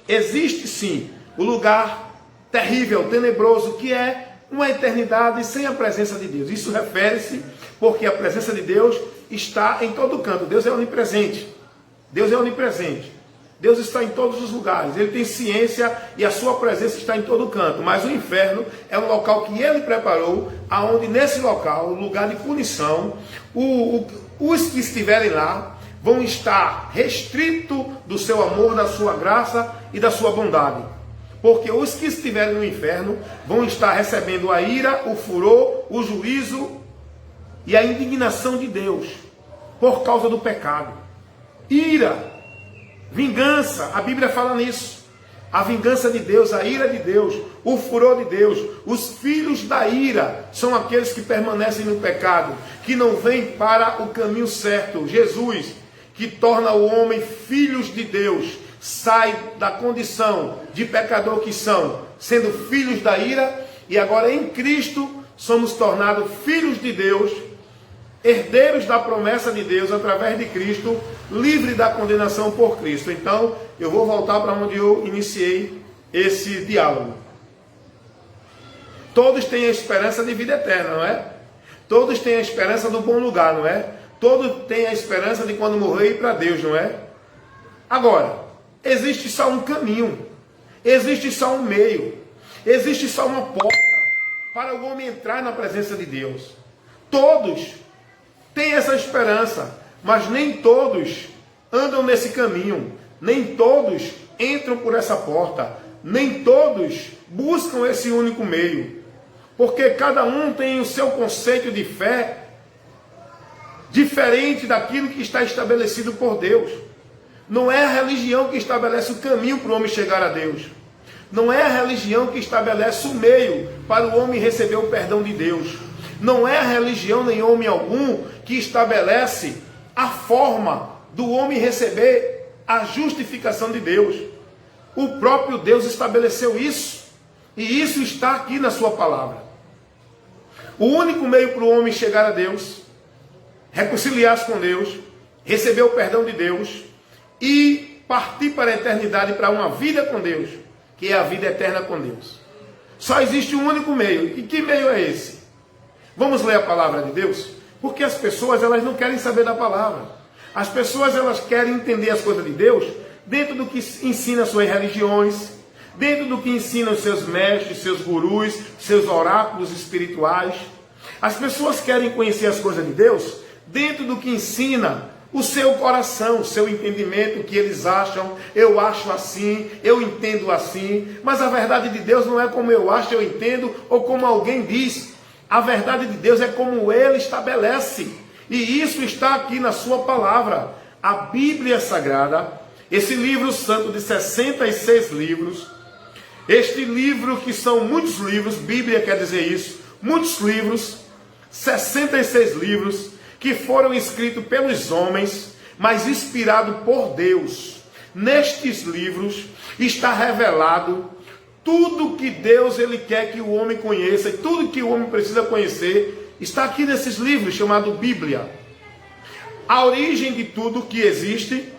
existe sim o lugar terrível, tenebroso, que é uma eternidade sem a presença de Deus. Isso refere-se porque a presença de Deus está em todo canto. Deus é onipresente. Deus é onipresente. Deus está em todos os lugares. Ele tem ciência e a sua presença está em todo canto. Mas o inferno é um local que ele preparou, aonde nesse local, o lugar de punição, os que estiverem lá vão estar restritos do seu amor, da sua graça e da sua bondade. Porque os que estiverem no inferno vão estar recebendo a ira, o furor, o juízo e a indignação de Deus por causa do pecado. Ira, vingança, a Bíblia fala nisso. A vingança de Deus, a ira de Deus, o furor de Deus. Os filhos da ira são aqueles que permanecem no pecado, que não vêm para o caminho certo. Jesus, que torna o homem filhos de Deus, sai da condição de pecador que são, sendo filhos da ira, e agora em Cristo somos tornados filhos de Deus, herdeiros da promessa de Deus através de Cristo, livre da condenação por Cristo. Então, eu vou voltar para onde eu iniciei esse diálogo. Todos têm a esperança de vida eterna, não é? Todos têm a esperança do bom lugar, não é? Todos têm a esperança de quando morrer ir para Deus, não é? Agora, existe só um caminho, existe só um meio, existe só uma porta para o homem entrar na presença de Deus. Todos têm essa esperança, mas nem todos andam nesse caminho, nem todos entram por essa porta, nem todos buscam esse único meio, porque cada um tem o seu conceito de fé diferente daquilo que está estabelecido por Deus. Não é a religião que estabelece o caminho para o homem chegar a Deus. Não é a religião que estabelece o meio para o homem receber o perdão de Deus. Não é a religião nem homem algum que estabelece a forma do homem receber a justificação de Deus. O próprio Deus estabeleceu isso. E isso está aqui na sua palavra. O único meio para o homem chegar a Deus, reconciliar-se com Deus, receber o perdão de Deus e partir para a eternidade, para uma vida com Deus, que é a vida eterna com Deus. Só existe um único meio. E que meio é esse? Vamos ler a palavra de Deus? Porque as pessoas, elas não querem saber da palavra. As pessoas, elas querem entender as coisas de Deus dentro do que ensina suas religiões, dentro do que ensinam os seus mestres, seus gurus, seus oráculos espirituais. As pessoas querem conhecer as coisas de Deus dentro do que ensina o seu coração, o seu entendimento, o que eles acham. Eu acho assim, eu entendo assim. Mas a verdade de Deus não é como eu acho, eu entendo, ou como alguém diz. A verdade de Deus é como Ele estabelece. E isso está aqui na sua palavra. A Bíblia Sagrada, esse livro santo de 66 livros, este livro que são muitos livros, Bíblia quer dizer isso, muitos livros, 66 livros, que foram escritos pelos homens, mas inspirados por Deus. Nestes livros está revelado tudo que Deus ele quer que o homem conheça, e tudo que o homem precisa conhecer, está aqui nesses livros, chamado Bíblia. A origem de tudo que existe,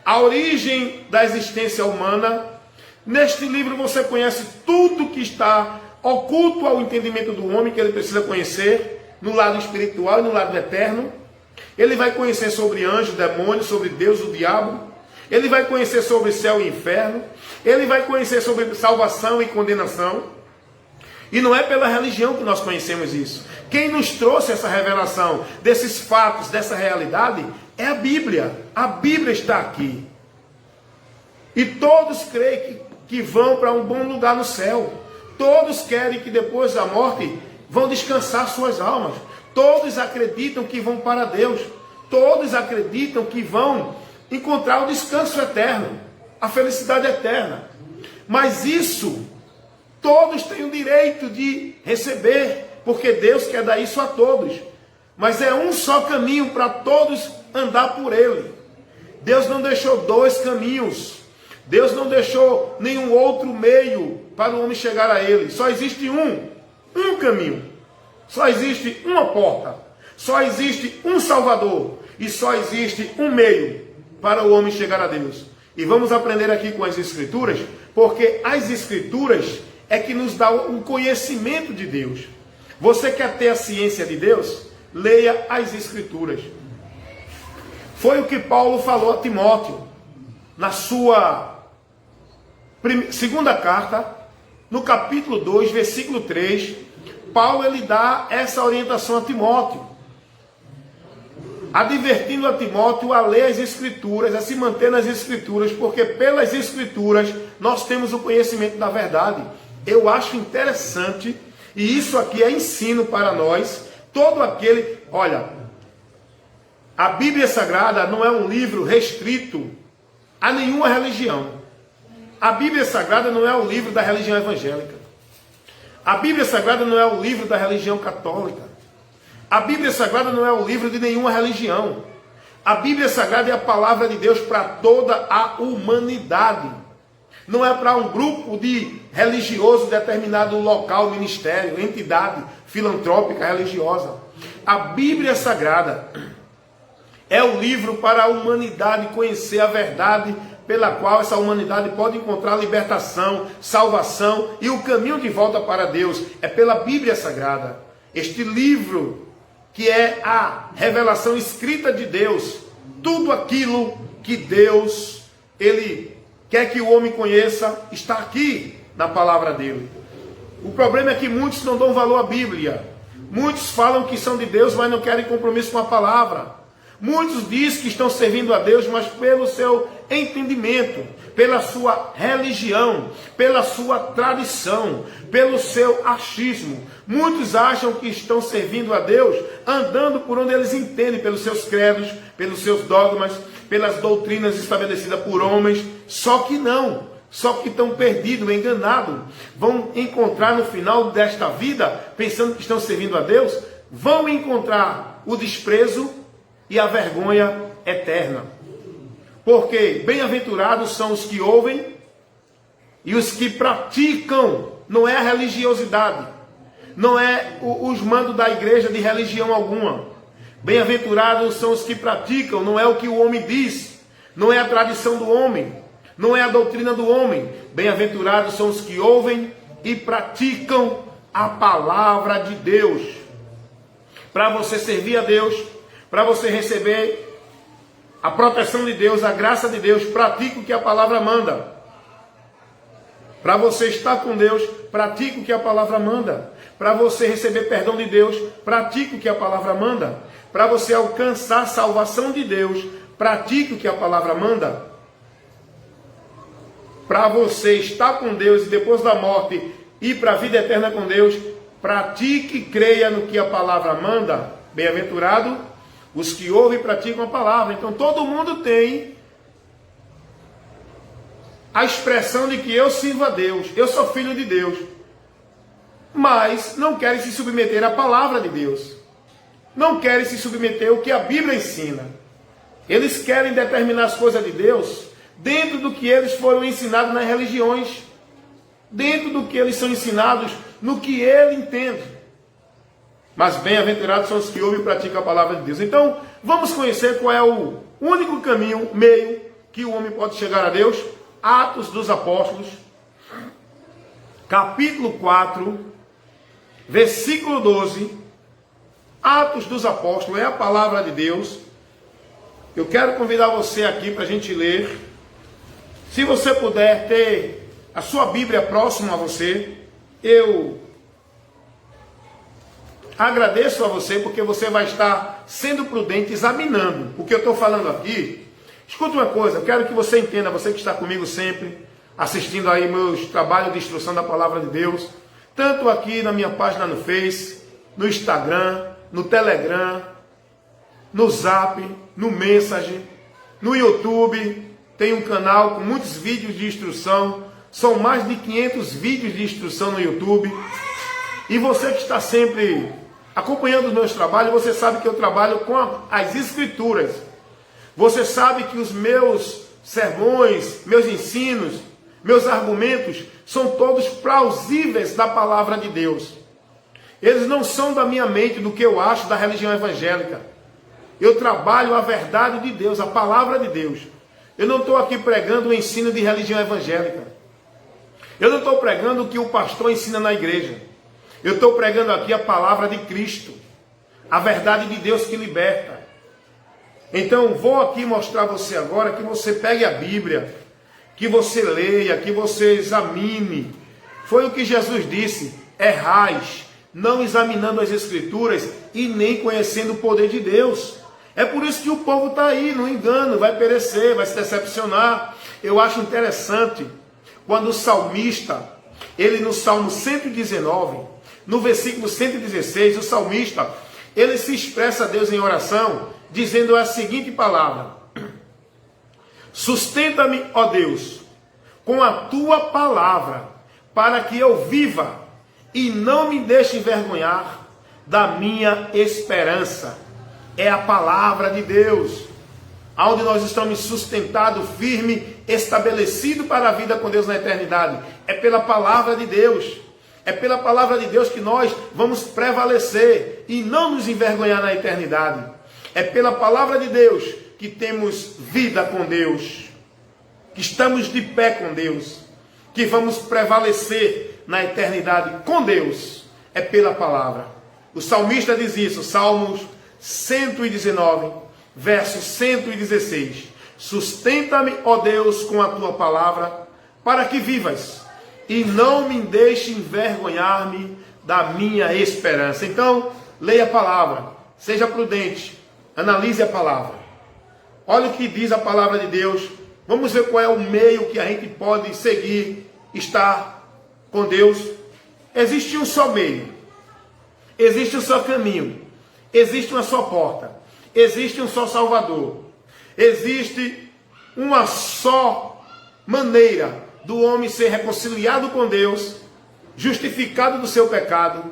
a origem da existência humana. Neste livro você conhece tudo que está oculto ao entendimento do homem, que ele precisa conhecer, no lado espiritual e no lado eterno. Ele vai conhecer sobre anjos, demônios, sobre Deus, o diabo. Ele vai conhecer sobre céu e inferno. Ele vai conhecer sobre salvação e condenação. E não é pela religião que nós conhecemos isso. Quem nos trouxe essa revelação desses fatos, dessa realidade, é a Bíblia. A Bíblia está aqui. E todos creem que vão para um bom lugar no céu. Todos querem que depois da morte vão descansar suas almas. Todos acreditam que vão para Deus. Todos acreditam que vão encontrar o descanso eterno, a felicidade eterna. Mas isso, todos têm o direito de receber, porque Deus quer dar isso a todos. Mas é um só caminho para todos andar por ele. Deus não deixou dois caminhos. Deus não deixou nenhum outro meio para o homem chegar a ele. Só existe um caminho. Só existe uma porta. Só existe um Salvador. E só existe um meio para o homem chegar a Deus. E vamos aprender aqui com as Escrituras, porque as Escrituras é que nos dá o conhecimento de Deus. Você quer ter a ciência de Deus? Leia as Escrituras. Foi o que Paulo falou a Timóteo, na sua segunda carta, no capítulo 2, versículo 3, Paulo ele dá essa orientação a Timóteo, advertindo a Timóteo a ler as Escrituras, a se manter nas Escrituras, porque pelas Escrituras nós temos o conhecimento da verdade. Eu acho interessante, e isso aqui é ensino para nós, todo aquele... Olha, a Bíblia Sagrada não é um livro restrito a nenhuma religião. A Bíblia Sagrada não é o livro da religião evangélica. A Bíblia Sagrada não é o livro da religião católica. A Bíblia Sagrada não é o livro de nenhuma religião. A Bíblia Sagrada é a palavra de Deus para toda a humanidade. Não é para um grupo de religioso de determinado local, ministério, entidade filantrópica, religiosa. A Bíblia Sagrada é o livro para a humanidade conhecer a verdade pela qual essa humanidade pode encontrar libertação, salvação e o caminho de volta para Deus. É pela Bíblia Sagrada. Este livro que é a revelação escrita de Deus, tudo aquilo que Deus, Ele quer que o homem conheça, está aqui na palavra dele. O problema é que muitos não dão valor à Bíblia. Muitos falam que são de Deus, mas não querem compromisso com a palavra. Muitos dizem que estão servindo a Deus, mas pelo seu entendimento, pela sua religião, pela sua tradição, pelo seu achismo. Muitos acham que estão servindo a Deus andando por onde eles entendem, pelos seus credos, pelos seus dogmas, pelas doutrinas estabelecidas por homens. Só que não, só que estão perdidos, enganados. Vão encontrar no final desta vida, pensando que estão servindo a Deus, vão encontrar o desprezo e a vergonha eterna. Porque bem-aventurados são os que ouvem e os que praticam. Não é a religiosidade, não é os mandos da igreja de religião alguma. Bem-aventurados são os que praticam, não é o que o homem diz, não é a tradição do homem, não é a doutrina do homem. Bem-aventurados são os que ouvem e praticam a palavra de Deus. Para você servir a Deus, para você receber a proteção de Deus, a graça de Deus, pratique o que a palavra manda. Para você estar com Deus, pratique o que a palavra manda. Para você receber perdão de Deus, pratique o que a palavra manda. Para você alcançar a salvação de Deus, pratique o que a palavra manda. Para você estar com Deus e depois da morte ir para a vida eterna com Deus, pratique e creia no que a palavra manda. Bem-aventurado os que ouvem e praticam a palavra. Então todo mundo tem a expressão de que eu sirvo a Deus, eu sou filho de Deus, mas não querem se submeter à palavra de Deus, não querem se submeter ao que a Bíblia ensina. Eles querem determinar as coisas de Deus dentro do que eles foram ensinados nas religiões, dentro do que eles são ensinados, no que ele entende. Mas bem-aventurados são os que ouvem e praticam a palavra de Deus. Então, vamos conhecer qual é o único caminho, meio, que o homem pode chegar a Deus. Atos dos Apóstolos, capítulo 4, versículo 12. Atos dos Apóstolos é a palavra de Deus. Eu quero convidar você aqui para a gente ler. Se você puder ter a sua Bíblia próxima a você, eu agradeço a você, porque você vai estar sendo prudente, examinando o que eu estou falando aqui. Escuta uma coisa, eu quero que você entenda, você que está comigo sempre, assistindo aí meus trabalhos de instrução da palavra de Deus, tanto aqui na minha página no Face, no Instagram, no Telegram, no Zap, no Messenger, no YouTube. Tem um canal com muitos vídeos de instrução, são mais de 500 vídeos de instrução no YouTube. E você que está sempre acompanhando os meus trabalhos, você sabe que eu trabalho com as Escrituras. Você sabe que os meus sermões, meus ensinos, meus argumentos são todos plausíveis da palavra de Deus. Eles não são da minha mente, do que eu acho da religião evangélica. Eu trabalho a verdade de Deus, a palavra de Deus. Eu não estou aqui pregando o ensino de religião evangélica. Eu não estou pregando o que o pastor ensina na igreja. Eu estou pregando aqui a palavra de Cristo, a verdade de Deus que liberta. Então vou aqui mostrar a você agora que você pegue a Bíblia, que você leia, que você examine. Foi o que Jesus disse: errais, não examinando as Escrituras e nem conhecendo o poder de Deus. É por isso que o povo está aí, no engano, vai perecer, vai se decepcionar. Eu acho interessante quando o salmista, ele no Salmo 119, no versículo 116, o salmista, ele se expressa a Deus em oração, dizendo a seguinte palavra: sustenta-me, ó Deus, com a tua palavra, para que eu viva, e não me deixe envergonhar da minha esperança. É a palavra de Deus, onde nós estamos sustentados, firme, estabelecido para a vida com Deus na eternidade. É pela palavra de Deus. É pela palavra de Deus que nós vamos prevalecer e não nos envergonhar na eternidade. É pela palavra de Deus que temos vida com Deus, que estamos de pé com Deus, que vamos prevalecer na eternidade com Deus. É pela palavra. O salmista diz isso, Salmos 119, verso 116. Sustenta-me, ó Deus, com a tua palavra, para que vivas, e não me deixe envergonhar-me da minha esperança. Então, leia a palavra, seja prudente, analise a palavra. Olha o que diz a palavra de Deus. Vamos ver qual é o meio que a gente pode seguir, estar com Deus. Existe um só meio, existe um só caminho, existe uma só porta, existe um só Salvador, existe uma só maneira do homem ser reconciliado com Deus, justificado do seu pecado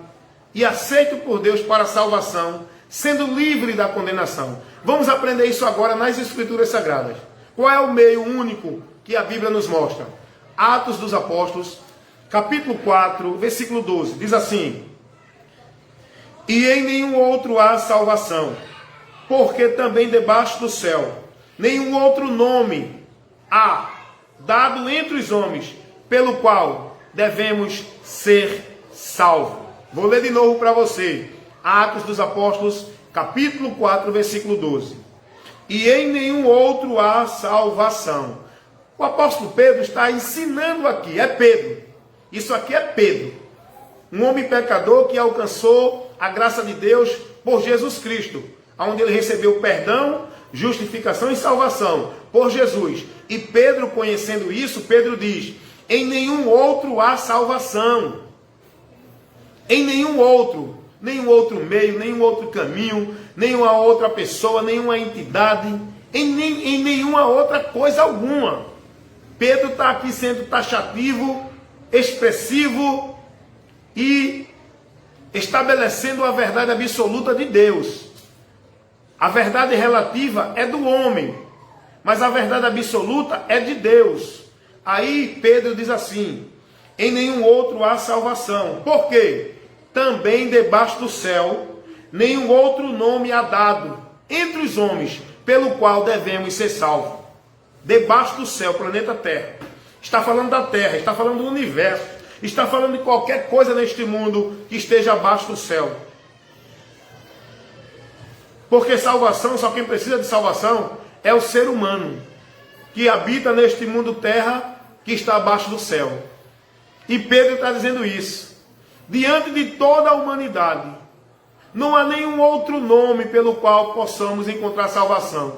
e aceito por Deus para a salvação, sendo livre da condenação. Vamos aprender isso agora nas Escrituras Sagradas. Qual é o meio único que a Bíblia nos mostra? Atos dos Apóstolos, capítulo 4, versículo 12, diz assim: e em nenhum outro há salvação, porque também debaixo do céu nenhum outro nome há dado entre os homens, pelo qual devemos ser salvos. Vou ler de novo para você. Atos dos Apóstolos, capítulo 4, versículo 12. E em nenhum outro há salvação. O apóstolo Pedro está ensinando aqui, é Pedro. Isso aqui é Pedro, um homem pecador que alcançou a graça de Deus por Jesus Cristo, onde ele recebeu perdão, justificação e salvação por Jesus. E Pedro, conhecendo isso, Pedro diz: em nenhum outro há salvação. Em nenhum outro meio, nenhum outro caminho, nenhuma outra pessoa, nenhuma entidade, em nenhuma outra coisa alguma. Pedro está aqui sendo taxativo, expressivo e estabelecendo a verdade absoluta de Deus. A verdade relativa é do homem, mas a verdade absoluta é de Deus. Aí Pedro diz assim: em nenhum outro há salvação. Por quê? Também debaixo do céu nenhum outro nome há dado entre os homens, pelo qual devemos ser salvos. Debaixo do céu, planeta Terra. Está falando da Terra, está falando do universo, está falando de qualquer coisa neste mundo que esteja abaixo do céu. Porque salvação, só quem precisa de salvação é o ser humano que habita neste mundo terra que está abaixo do céu. E Pedro está dizendo isso. Diante de toda a humanidade, não há nenhum outro nome pelo qual possamos encontrar salvação,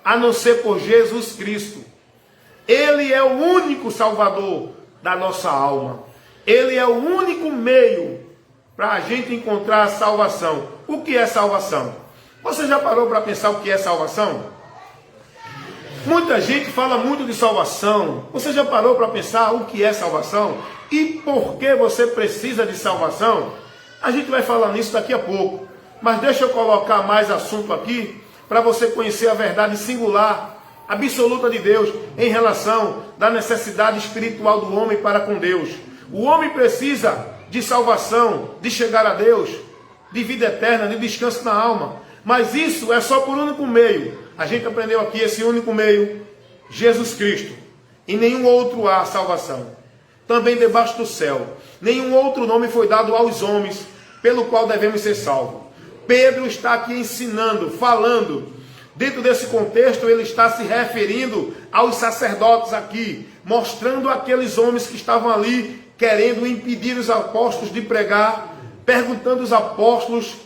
a não ser por Jesus Cristo. Ele é o único Salvador da nossa alma. Ele é o único meio para a gente encontrar a salvação. O que é salvação? Você já parou para pensar o que é salvação? Muita gente fala muito de salvação. Você já parou para pensar o que é salvação? E por que você precisa de salvação? A gente vai falar nisso daqui a pouco. Mas deixa eu colocar mais assunto aqui para você conhecer a verdade singular, absoluta de Deus em relação da necessidade espiritual do homem para com Deus. O homem precisa de salvação, de chegar a Deus, de vida eterna, de descanso na alma. Mas isso é só por um único meio. A gente aprendeu aqui esse único meio: Jesus Cristo. Em nenhum outro há salvação. Também debaixo do céu. Nenhum outro nome foi dado aos homens, pelo qual devemos ser salvos. Pedro está aqui ensinando, falando. Dentro desse contexto, ele está se referindo aos sacerdotes aqui, mostrando aqueles homens que estavam ali, querendo impedir os apóstolos de pregar, perguntando aos apóstolos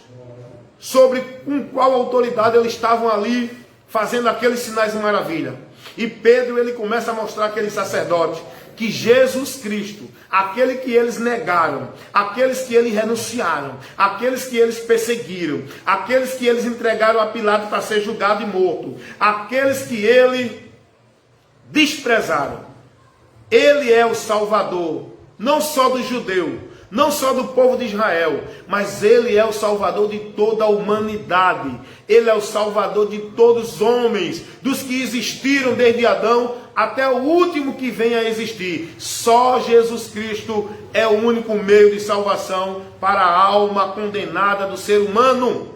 sobre com qual autoridade eles estavam ali, fazendo aqueles sinais de maravilha. E Pedro, ele começa a mostrar aqueles sacerdotes que Jesus Cristo, aquele que eles negaram, aqueles que eles renunciaram, aqueles que eles perseguiram, aqueles que eles entregaram a Pilato para ser julgado e morto, aqueles que eles desprezaram, ele é o Salvador, não só do judeu, não só do povo de Israel, mas ele é o Salvador de toda a humanidade. Ele é o Salvador de todos os homens, dos que existiram desde Adão até o último que venha a existir. Só Jesus Cristo é o único meio de salvação para a alma condenada do ser humano.